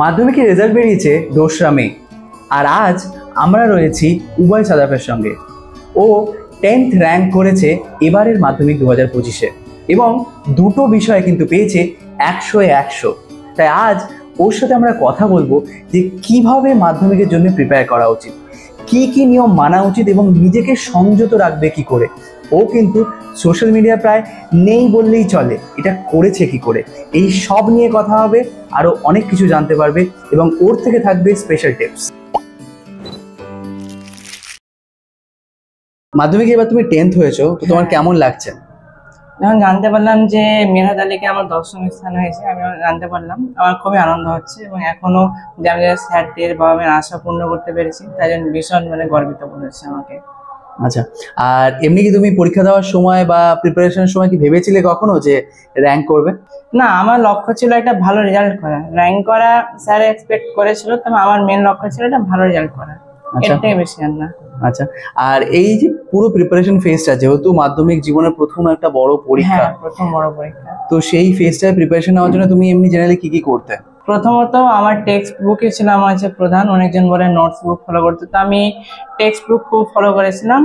মাধ্যমিকের রেজাল্ট বেরিয়েছে 2রা মে, আর আজ আমরা রয়েছি উভয় সাদাফের সঙ্গে। ও 10th র্যাঙ্ক করেছে এবারের মাধ্যমিক 2025-এ এবং দুটো বিষয়ে কিন্তু পেয়েছে 100-এ 100। তাই আজ ওর সাথে আমরা কথা বলবো যে কিভাবে মাধ্যমিকের জন্য প্রিপেয়ার করা উচিত, কি কি নিয়ম মানা উচিত এবং নিজেকে সংযত রাখবে কি করে। ও কিন্তু সোশ্যাল মিডিয়া প্রায় নেই বললেই চলে, এটা করেছে কি করে, এই সব নিয়ে কথা হবে। আরও অনেক কিছু জানতে পারবে এবং ওর থেকে থাকবে স্পেশাল টিপস। মাধ্যমিকে এবার তুমি 10th হয়েছো, তো তোমার কেমন লাগছে? যখন জানতে পারলাম যে মেধাদ আলীকে আমার 10ম স্থান হয়েছে, আমি জানতে পারলাম, আমার খুবই আনন্দ হচ্ছে এবং এখনো যে আমি স্যারদের বা আমি আশা পূর্ণ করতে পেরেছি তাই জন্য ভীষণ গর্বিত মনে হচ্ছে আমাকে। আচ্ছা, আর এমনি কি তুমি পরীক্ষা দেওয়ার সময় বা প্রিপারেশনের সময় কি ভেবেছিলে কখনো যে র্যাঙ্ক করবে? না, আমার লক্ষ্য ছিল একটা ভালো রেজাল্ট করা। র্যাঙ্ক করা স্যার এক্সপেক্ট করেছিল, তবে আমার মেন লক্ষ্য ছিল একটা ভালো রেজাল্ট করা, এটাই বেশি আর না। আচ্ছা, আর এই যে পুরো প্রিপারেশন ফেজটা, যেহেতু মাধ্যমিক জীবনের প্রথম একটা বড় পরীক্ষা, প্রথম বড় পরীক্ষা, তো সেই ফেজটায় প্রিপারেশন নেওয়ার জন্য তুমি এমনি জেনারেলি কি কি করতে? প্রথমত আমার টেক্সট বুকই ছিল আমার হচ্ছে প্রধান। অনেকজন বলে নোটস বুক ফলো করতে, তো আমি টেক্সট বুক খুব ফলো করেছিলাম।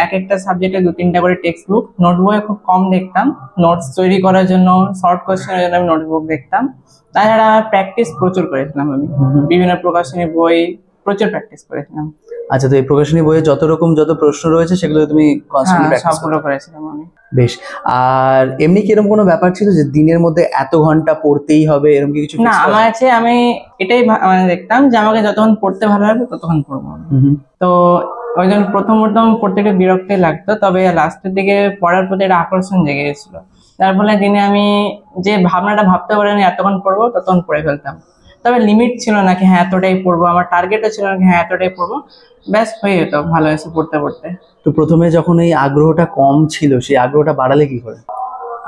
এক একটা সাবজেক্টে 2-3টা করে টেক্সট বুক। নোটবুকে খুব কম দেখতাম, নোটস তৈরি করার জন্য, শর্ট কোশ্চেনের জন্য আমি নোটবুক দেখতাম। তাছাড়া প্র্যাকটিস প্রচুর করেছিলাম, আমি বিভিন্ন প্রকাশনী বই প্রচুর প্র্যাকটিস করেছিলাম। আচ্ছা, তো এই প্রকাশনী বইয়ে যত প্রশ্ন রয়েছে সেগুলো তুমি কনস্ট্যান্টলি প্র্যাকটিস করেছিলাম আমি। বেশ। আর এমনি কি এরকম কোনো ব্যাপার ছিল যে দিনের মধ্যে এত ঘন্টা পড়তেই হবে, এরকম কিছু? না, আমার আছে, আমি এটাই দেখতাম যে আমাকে যতক্ষণ পড়তে ভালো লাগবে ততক্ষণ পড়বো। তো ওই জন্য প্রথম পড়তে একটু বিরক্তি লাগতো, তবে লাস্টের দিকে পড়ার প্রতি একটা আকর্ষণ জেগে গেছিল। তার ফলে দিনে আমি যে ভাবনাটা ভাবতে পারিনি এতক্ষণ পড়বো, ততক্ষণ পড়ে ফেলতাম। তবে লিমিট ছিল না কি হ্যাঁ এতটাই পড়বো, আমার টার্গেটও ছিল না কি হ্যাঁ এতটাই পড়বো, ব্যাস হয়ে যেত ভালো হয়েছে পড়তে পড়তে। তো প্রথমে যখন এই আগ্রহটা কম ছিল, সেই আগ্রহটা বাড়ালে কি করে?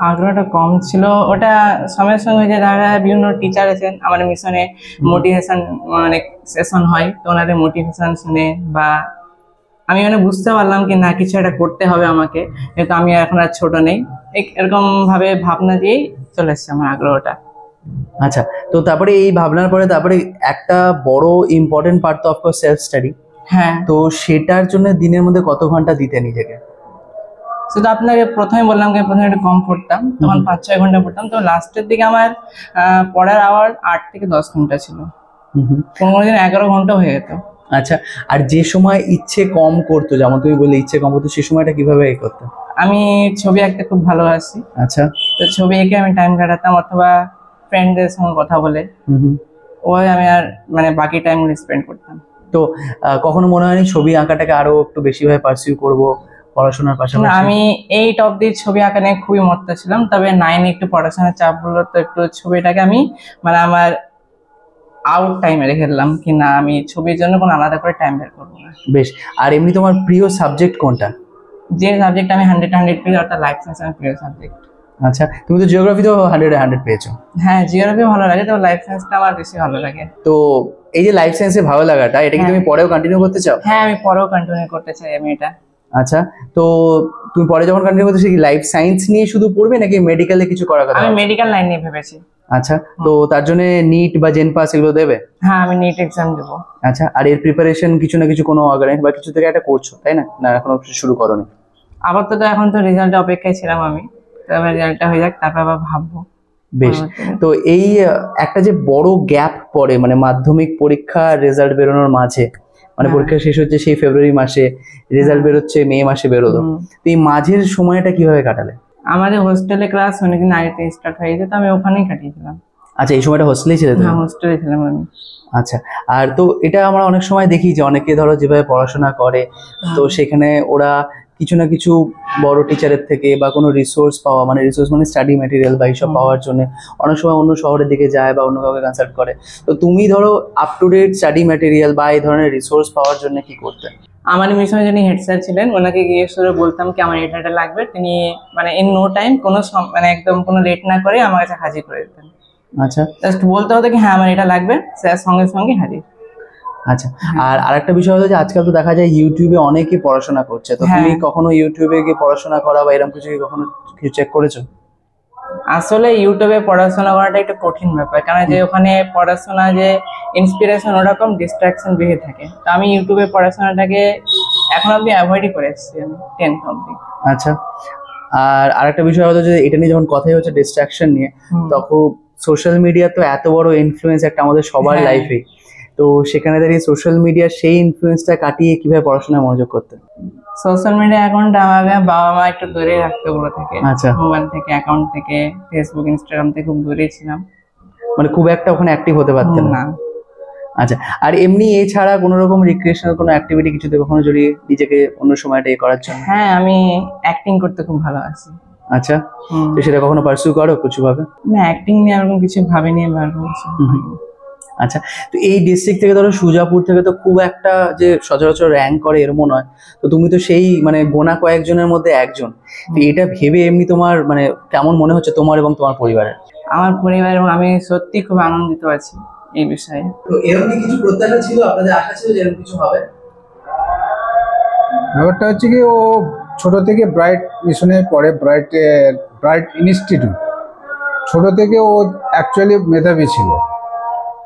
আগ্রহটা কম ছিল, ওটা সময়ের সঙ্গে যে যারা বিভিন্ন টিচার আছেন আমার মিশনে, মোটিভেশন অনেক সেশন হয়, তো ওনাদের মোটিভেশন শুনে বা আমি বুঝতে পারলাম কি না কিছু একটা করতে হবে আমাকে, যেহেতু আমি এখন আর ছোট নেই, এরকম ভাবে ভাবনা দিয়েই চলে এসছে আমার আগ্রহটা। আচ্ছা, তো তারপরে এই ভাবনার পরে তারপরে একটা বড় ইম্পর্টেন্ট পার্ট তো অফকোর্স সেলফ স্টাডি। হ্যাঁ, তো সেটার জন্য দিনের মধ্যে কত ঘন্টা দিতে নিজেকে? শুধু আপনাকে প্রথমে বললাম যে প্রথমে একটু কম পড়তাম, তখন 5-6 ঘন্টা পড়তাম। তো লাস্টের দিকে আমার পড়ার আওয়ার 8 থেকে 10 ঘন্টা ছিল, কোনো দিন 11 ঘন্টা হয়ে যেত। আচ্ছা, আর যে সময় ইচ্ছে কম করতো, যেমন তুমি বললে ইচ্ছে কম করতো, সেই সময়টা কিভাবে করতে? আমি ছবি আঁকতে খুব ভালোবাসি। আচ্ছা, তো ছবি এঁকে আমি টাইম কাটাতাম, অথবা ফ্রেন্ডদের সঙ্গে কথা বলে ওই আমি আর বাকি টাইম স্পেন্ড করতাম। তো কখনো মনে হয়নি ছবি আঁকাটাকে আরো একটু বেশিভাবে পার্সিউ করবো পড়াশোনার পাশাপাশি? আমি 8 অবধি ছবি আঁকা নিয়ে খুবই মত্ত ছিলাম, তবে 9 একটু পড়াশোনার চাপ হলো, তো একটু ছবিটাকে আমি আমার আউট টাইমে রেখে দিলাম কি না আমি ছবির জন্য কোনো আলাদা করে টাইম বের করবো না। বেশ। আর এমনি তোমার প্রিয় সাবজেক্ট কোনটা? যে সাবজেক্ট আমি 100-100 পেয়েছি, অর্থাৎ লাইফ সায়েন্স আমার প্রিয় সাবজেক্ট। আচ্ছা, তুমি তো জিওগ্রাফিতেও 100-100 পেয়েছো। হ্যাঁ, জিওগ্রাফি ভালো লাগে, তবে লাইফ সায়েন্সটা আমার বেশি ভালো লাগে। তো এই যে লাইফ সায়েন্সে ভালো লাগাটা, এটা কি তুমি পরেও কন্টিনিউ করতে চাও? হ্যাঁ, আমি পরেও কন্টিনিউ করতে চাই আমি এটা। আচ্ছা, তো তুমি পরে যখন কন্টিনিউ করতে, কি লাইফ সায়েন্স নিয়ে শুধু পড়বে নাকি মেডিকেলে কিছু করার কথা? আমি মেডিকেল লাইন নিয়ে ভেবেছি। আচ্ছা, তো তার জন্য নিট বা জেনপাস এগুলো দেবে? হ্যাঁ, আমি নিট এক্সাম দেবো। আচ্ছা, আর এর প্রিপারেশন কিছু না কিছু কোনো অর্গানাইজ বা কিছু থেকে একটা করছো, তাই না? না এখনো শুরু করোনি? আপাতত এখন তো রেজাল্টের অপেক্ষায় ছিলাম আমি, তবে রেজাল্টটা হয়ে যাক তারপর আবার ভাববো। বেশ। তো এই একটা যে বড় গ্যাপ পড়ে মাধ্যমিক পরীক্ষা রেজাল্ট বেরোনোর মাঝে, পরীক্ষা শেষ হচ্ছে সেই ফেব্রুয়ারি মাসে, রেজাল্ট বেরোচ্ছে মে মাসে বেরোলো, তো এই মাঝের সময়টা কিভাবে কাটালে? আমাদের হোস্টেলে ক্লাস অনেকদিন আগে থেকে স্টার্ট হয়ে যেত, আমি ওখানেই কাটিয়েছিলাম। আচ্ছা, এই সময়টা হোস্টেলেই ছিলে তুমি? হ্যাঁ, হোস্টেলে ছিলাম আমি। আচ্ছা, আর তো এটা আমরা অনেক সময় দেখি যে অনেকে ধরো যেভাবে পড়াশোনা করে, তো সেখানে ওরা কিছু না কিছু বড় টিচারের থেকে বা কোনো রিসোর্স পাওয়া, রিসোর্স স্টাডি ম্যাটেরিয়াল বা এইসব পাওয়ার জন্য অনেক সময় অন্য শহরের দিকে যায় বা অন্য কাউকে কনসাল্ট করে। তো তুমি ধরো up to date study material বা এই ধরনের রিসোর্স পাওয়ার জন্য কি করতে? আমার মিশনে যিনি হেড স্যার ছিলেন, ওনাকে গিয়ে করে বলতাম কি আমার এটা লাগবে, তিনি ইন নো টাইম কোনো একদম কোনো লেট না করে আমার কাছে হাজির করে দিতেন। আচ্ছা, জাস্ট বলতে হতো কি হ্যাঁ আমার এটা লাগবে, স্যার সঙ্গে সঙ্গে হাজির। আচ্ছা, আর আরেকটা বিষয় হলো যে আজকাল তো দেখা যায় ইউটিউবে অনেকে পড়াশোনা করছে, তো তুমি কখনো ইউটিউবে গিয়ে পড়াশোনা করা বা এরকম কিছু কখনো চেক করেছো? আসলে ইউটিউবে পড়াশোনা করাটা একটু কঠিন ব্যাপার, কারণ যে ওখানে পড়াশোনা যে ইন্সপিরেশন ওরকম ডিস্ট্রাকশন বেশি থাকে। তো আমি ইউটিউবে পড়াশোনাটাকে এখন অব্দি অ্যাভয়েডই করে এসেছি আমি 10th অব্দি। আচ্ছা, আর আরেকটা বিষয় হলো যে এটা নিয়ে যখন কথাই হচ্ছে ডিস্ট্রাকশন নিয়ে, তখন সোশ্যাল মিডিয়া তো এত বড় ইনফ্লুয়েন্স একটা আমাদের সবার হ্যাঁ। লাইফে, তো সেখানে দাঁড়িয়ে সোশ্যাল মিডিয়ার সেই ইনফ্লুয়েন্সটা কাটিয়ে কিভাবে পড়াশোনায় মনোযোগ করতে? সোশ্যাল মিডিয়া অ্যাকাউন্ট আমাকে বাবা মা একটু দূরে রাখতে ওগুলো থেকে, আচ্ছা। মোবাইল থেকে, অ্যাকাউন্ট থেকে, ফেসবুক ইনস্টাগ্রাম থেকে খুব দূরেই ছিলাম। মানে খুব একটা ওখানে অ্যাক্টিভ হতে পারতেন না? না। আচ্ছা, আর এমনি এছাড়া কোনো রকম রিক্রিয়েশনাল কোনো অ্যাক্টিভিটি কিছুতে কখনো জড়িয়ে নিজেকে অন্য সময়টা করার জন্য? হ্যাঁ, আমি অ্যাক্টিং করতে খুব ভালোবাসি। আচ্ছা, তো সেটা কখনো পার্সু করো কিছু ভাবে? না, অ্যাক্টিং নিয়ে এরকম কিছু ভাবিনি বা এরকম কিছু হয়নি। আচ্ছা, তো এই ডিস্ট্রিক্ট থেকে ধরো সুজাপুর থেকে তো খুব একটা যে সচরাচর র্যাঙ্ক করে এরকম নয়, তো তুমি তো সেই মানে গোনা কয়েকজনের মধ্যে একজন, তো এটা ভেবে এমনি তোমার মানে কেমন মনে হচ্ছে তোমার এবং তোমার পরিবারের? আমার পরিবার এবং আমি সত্যি খুব আনন্দিত আছি এই বিষয়ে। তো এরকম কিছু প্রত্যাশা ছিল, আপনাদের আশা ছিল যে এরকম কিছু হবে? ব্যাপারটা হচ্ছে কি, ও ছোট থেকে ব্রাইট মিশনে পড়ে, ব্রাইট ইনস্টিটিউট। ছোট থেকে ও অ্যাকচুয়ালি মেধাবী ছিল।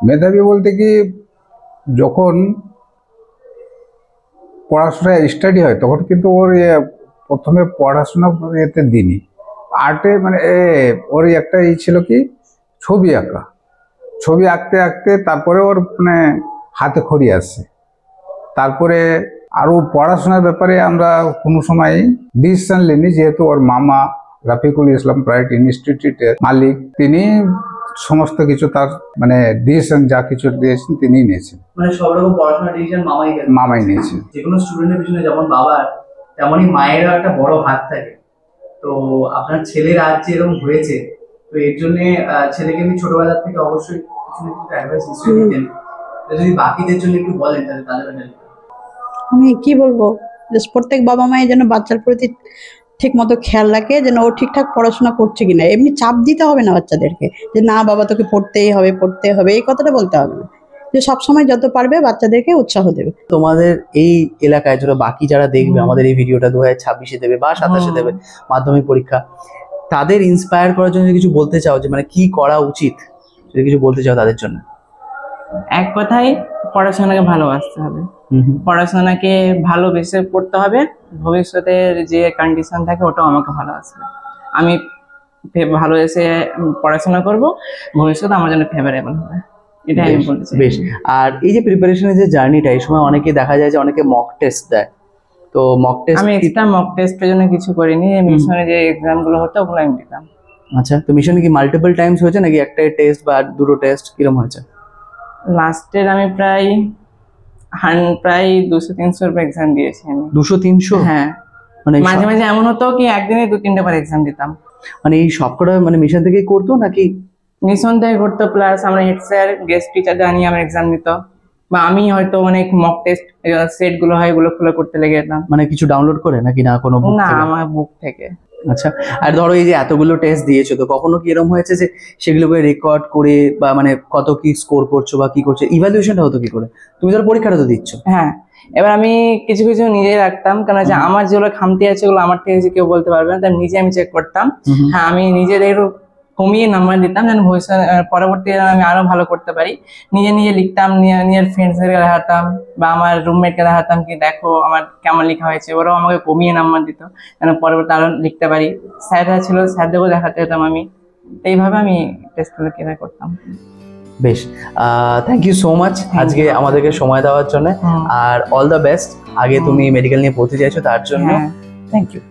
মেধাবী বলতে কি, যখন পড়াশোনা স্টাডি হয় তখন কিন্তু ওর প্রথমে পড়াশোনা এতে দিনই আর্টে, মানে ওর একটা ছিল কি, ছবি আঁকা। ছবি আঁকতে আঁকতে তারপরে ওর মানে হাতে খড়ি আসে। তারপরে আরও পড়াশোনার ব্যাপারে আমরা কোনো সময় ডিসিশন নিইনি, যেহেতু ওর মামা রাফিকুল ইসলাম ব্রাইট ইনস্টিটিউটের মালিক, তিনি সমস্ত কিছু তার মানে ডিসিশন যা কিছু দিয়েছেন তিনি নিয়েছেন। মানে সব রকম পড়াশোনার ডিসিশন মামাই নিয়েছেন। যে কোনো স্টুডেন্টের পিছনে যেমন বাবার তেমনই মায়েরও একটা বড় হাত থাকে। তো আপনার ছেলের আজ যে এরকম হয়েছে, তো এর জন্য ছেলেকে আমি ছোটবেলা থেকে অবশ্যই কিছু না কিছু অ্যাডভাইস নিশ্চয়ই দিতেন। যদি বাকিদের জন্য একটু বলেন তাহলে তাদের হেল্প। আমি কি বলবো, যে প্রত্যেক বাবা মায়ের যেন বাচ্চার প্রতি ঠিক মতো খেয়াল রাখে, যেন ও ঠিকঠাক পড়াশোনা করছে কিনা। এমনি চাপ দিতে হবে না বাচ্চাদেরকে, যে না বাবা তোকে পড়তেই হবে, এই কথাটা বলতে হবে না। যে সবসময় যত পারবে বাচ্চাদেরকে উৎসাহ দেবে। তোমাদের এই এলাকায় ধরো বাকি যারা দেখবে আমাদের এই ভিডিওটা 2026-এ দেবে বা 27-এ দেবে মাধ্যমিক পরীক্ষা, তাদের ইন্সপায়ার করার জন্য কিছু বলতে চাও যে মানে কি করা উচিত, যদি কিছু বলতে চাও তাদের জন্য? এক কথায়, পড়াশোনাকে ভালোবাসতে হবে, পড়াশোনাকে ভালোবেসে পড়তে হবে। ভবিষ্যতের যে কন্ডিশন থাকে ওটাও আমাকে ভালোবাসবে। আমি ভালোবেসে পড়াশোনা করব, ভবিষ্যৎ আমার জন্য ফেভারেবল হবে, এটা আমি বলতে চাই। বেশ, আর এই যে প্রিপারেশনের যে জার্নিটা, এই সময় অনেকে দেখা যায় যে অনেকে মক টেস্ট দেয়, তো মক টেস্ট আমি এক্সট্রা মক টেস্টের জন্য কিছু করিনি, মিশনে যে এক্সাম গুলো হতো ওগুলো আমি দিতাম। আচ্ছা, তো মিশনে কি মাল্টিপল টাইমস হয়েছে নাকি একটাই টেস্ট বা দুটো টেস্ট, কিরকম হয়েছে? লাস্টের আমি প্রায় 200-300 এক্সাম দিয়েছি আমি। 200-300? হ্যাঁ, মানে মাঝে মাঝে এমন হতো কি একদিনে 2-3টে করে এক্সাম দিতাম। মানে এই সবকটা মানে মিশন থেকেই করতো নাকি? মিশন থেকে করতো, প্লাস আমরা হেড স্যার গেস্ট টিচার জানিয়ে আমার এক্সাম নিত, বা আমি হয়তো অনেক মক টেস্ট সেট গুলো হয় এগুলো খুলে করতে লেগে যেতাম। মানে কিছু ডাউনলোড করে নাকি না কোনো বুক না, থেকে? আমার বুক থেকে। আচ্ছা, আর ধরো এই যে এতগুলো টেস্ট দিয়েছো, তো কখনো কি এরকম হয়েছে যে সেগুলোকে রেকর্ড করে বা মানে কত কি স্কোর করছো বা কি করছো, ইভ্যালুয়েশনটা হতো কি করে? তুমি ধরো পরীক্ষাটা তো দিচ্ছ। হ্যাঁ, এবার আমি কিছু কিছু নিজেই রাখতাম, কারণ যে আমার যেগুলো খামতি আছে ওগুলো আমার থেকে যে কেউ বলতে পারবে না, তাই নিজে আমি চেক করতাম। হ্যাঁ, আমি নিজেদের কমিয়ে নাম্বার দিতাম যেন ভবিষ্যৎ পরবর্তীতে আমি আরো ভালো করতে পারি। নিজে নিজে লিখতাম, নিজের ফ্রেন্ডসদেরকে দেখাতাম বা আমার রুমমেটকে দেখাতাম কি দেখো আমার কেমন লেখা হয়েছে, ওরাও আমাকে কমিয়ে নাম্বার দিত যেন পরবর্তী আরো লিখতে পারি। স্যাররা ছিল, স্যারদেরকেও দেখাতে যেতাম আমি। এইভাবে আমি টেস্টগুলো ক্লিয়ার করতাম। বেশ, থ্যাংক ইউ সো মাচ আজকে আমাদেরকে সময় দেওয়ার জন্য, আর অল দ্য বেস্ট। আগে তুমি মেডিকেল নিয়ে পড়তে চাইছো তার জন্য, থ্যাংক ইউ।